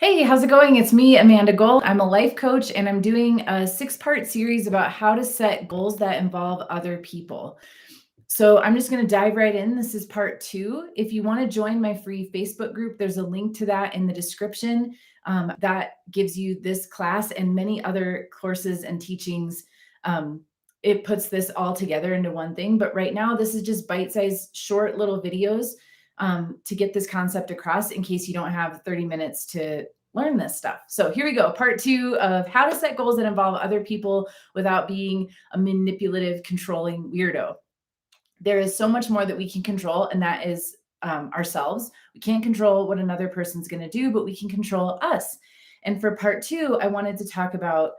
Hey, how's it going? It's me, Amanda Gold. I'm a life coach and I'm doing a six-part series about how to set goals that involve other people. So I'm just going to dive right in. This is part two. If you want to join my free Facebook group, there's a link to that in the description. That gives you this class and many other courses and teachings. Um, it puts this all together into one thing. But right now, this is just bite-sized, short little videos to get this concept across in case you don't have 30 minutes to learn this stuff. So here we go. Part two of how to set goals that involve other people without being a manipulative, controlling weirdo. There is so much more that we can control, and that is ourselves. We can't control what another person's going to do, but we can control us. And for part two, I wanted to talk about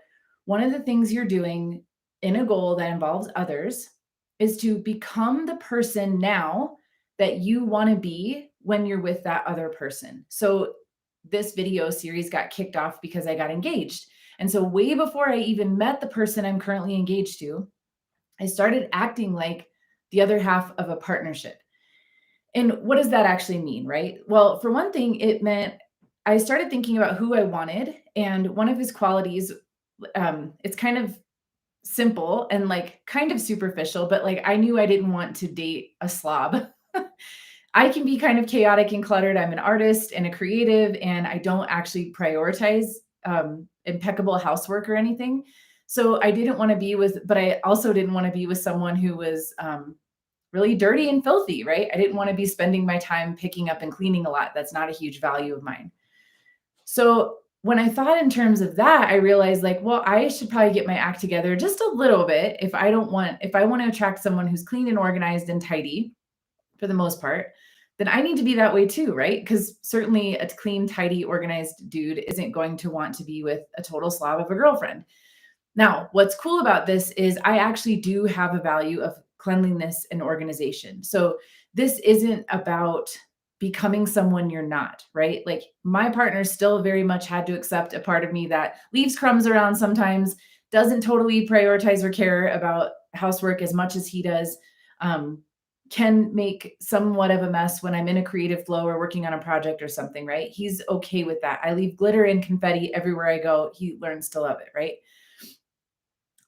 one of the things you're doing in a goal that involves others is to become the person now that you want to be when you're with that other person. So this video series got kicked off because I got engaged. And so way before I even met the person I'm currently engaged to, I started acting like the other half of a partnership. And what does that actually mean, right? Well, for one thing, it meant I started thinking about who I wanted. And one of his qualities, it's kind of simple and like kind of superficial, but like I knew I didn't want to date a slob. I can be kind of chaotic and cluttered. I'm an artist and a creative, and I don't actually prioritize impeccable housework or anything. So I didn't want to be with, but I also didn't want to be with someone who was really dirty and filthy, right? I didn't want to be spending my time picking up and cleaning a lot. That's not a huge value of mine. So when I thought in terms of that, I realized like, well, I should probably get my act together just a little bit if I want to attract someone who's clean and organized and tidy for the most part, then I need to be that way too, right? Because certainly a clean, tidy, organized dude isn't going to want to be with a total slob of a girlfriend. Now, what's cool about this is I actually do have a value of cleanliness and organization. So this isn't about becoming someone you're not, right? Like my partner still very much had to accept a part of me that leaves crumbs around sometimes, doesn't totally prioritize or care about housework as much as he does. Um, can make somewhat of a mess when I'm in a creative flow or working on a project or something, right? He's okay with that. I leave glitter and confetti everywhere I go. He learns to love it, right?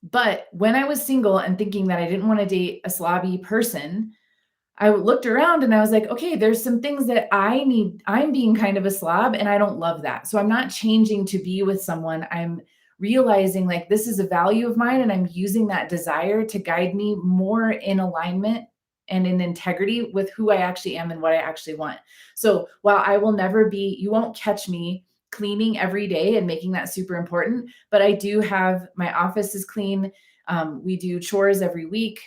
But when I was single and thinking that I didn't want to date a slobby person, I looked around and I was like, okay, there's some things that I need. I'm being kind of a slob and I don't love that. So I'm not changing to be with someone. I'm realizing like this is a value of mine and I'm using that desire to guide me more in alignment and in integrity with who I actually am and what I actually want. So while I will never be, you won't catch me cleaning every day and making that super important, but I do have my office is clean. We do chores every week.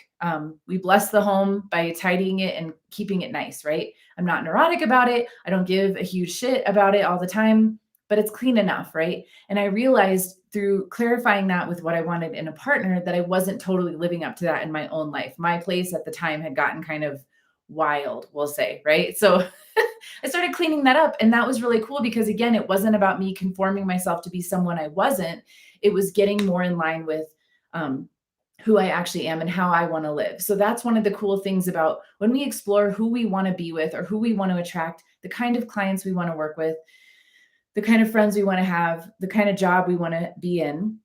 We bless the home by tidying it and keeping it nice, right? I'm not neurotic about it. I don't give a huge shit about it all the time, but it's clean enough, right? And I realized through clarifying that with what I wanted in a partner that I wasn't totally living up to that in my own life. My place at the time had gotten kind of wild, we'll say, right? So I started cleaning that up. And that was really cool because, again, it wasn't about me conforming myself to be someone I wasn't. It was getting more in line with um, who I actually am and how I want to live. So that's one of the cool things about when we explore who we want to be with or who we want to attract, the kind of clients we want to work with, the kind of friends we want to have, the kind of job we want to be in.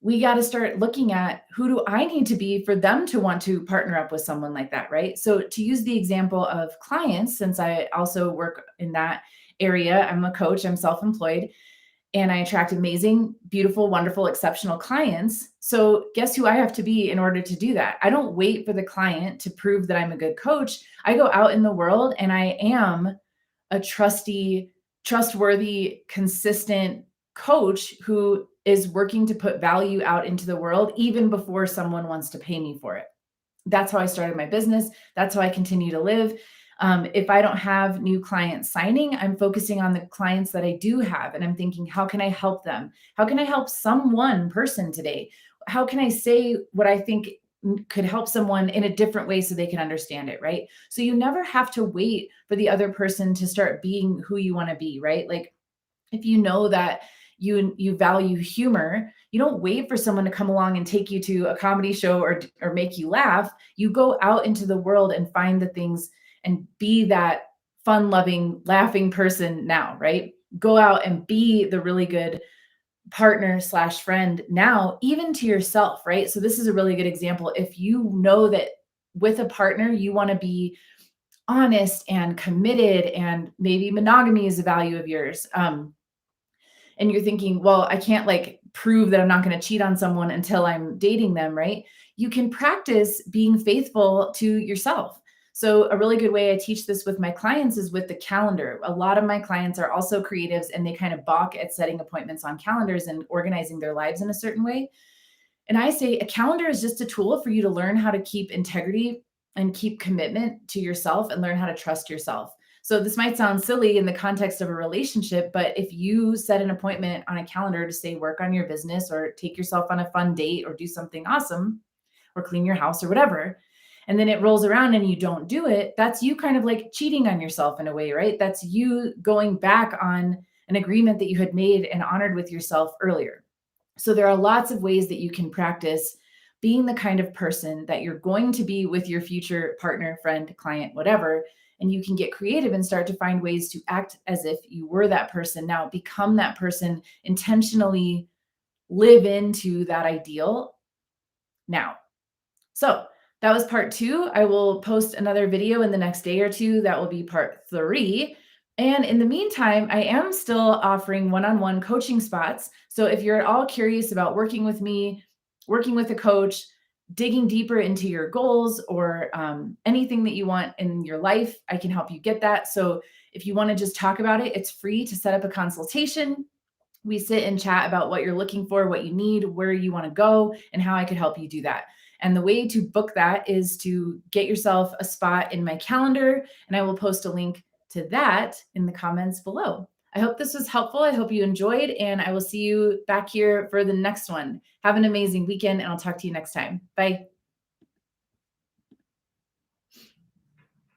We got to start looking at who do I need to be for them to want to partner up with someone like that, right? So to use the example of clients, since I also work in that area, I'm a coach, I'm self-employed, and I attract amazing, beautiful, wonderful, exceptional clients. So guess who I have to be in order to do that? I don't wait for the client to prove that I'm a good coach. I go out in the world and I am a trustworthy, consistent coach who is working to put value out into the world even before someone wants to pay me for it. That's how I started my business. That's how I continue to live. If I don't have new clients signing, I'm focusing on the clients that I do have. And I'm thinking, how can I help them? How can I help some one person today? How can I say what I think could help someone in a different way so they can understand it, right? So you never have to wait for the other person to start being who you want to be, right? Like if you know that you value humor, you don't wait for someone to come along and take you to a comedy show or make you laugh. You go out into the world and find the things and be that fun loving laughing person now, right? go out and be the really good partner slash friend now, even to yourself, right? So this is a really good example. If you know that with a partner, you want to be honest and committed, and maybe monogamy is a value of yours. And you're thinking, well, I can't like prove that I'm not going to cheat on someone until I'm dating them, right? You can practice being faithful to yourself. So, a really good way I teach this with my clients is with the calendar. A lot of my clients are also creatives and they kind of balk at setting appointments on calendars and organizing their lives in a certain way. And I say a calendar is just a tool for you to learn how to keep integrity and keep commitment to yourself and learn how to trust yourself. So this might sound silly in the context of a relationship, but if you set an appointment on a calendar to say work on your business or take yourself on a fun date or do something awesome or clean your house or whatever, and then it rolls around and you don't do it, that's you kind of like cheating on yourself in a way, right? That's you going back on an agreement that you had made and honored with yourself earlier. So there are lots of ways that you can practice being the kind of person that you're going to be with your future partner, friend, client, whatever. And you can get creative and start to find ways to act as if you were that person. Now, become that person, intentionally live into that ideal now. So that was part two. I will post another video in the next day or two. That will be part three. And in the meantime, I am still offering one on one coaching spots. So if you're at all curious about working with me, working with a coach, digging deeper into your goals or anything that you want in your life, I can help you get that. So if you want to just talk about it, it's free to set up a consultation. We sit and chat about what you're looking for, what you need, where you want to go, and how I could help you do that. And the way to book that is to get yourself a spot in my calendar, and I will post a link to that in the comments below. I hope this was helpful. I hope you enjoyed, and I will see you back here for the next one. Have an amazing weekend, and I'll talk to you next time. Bye.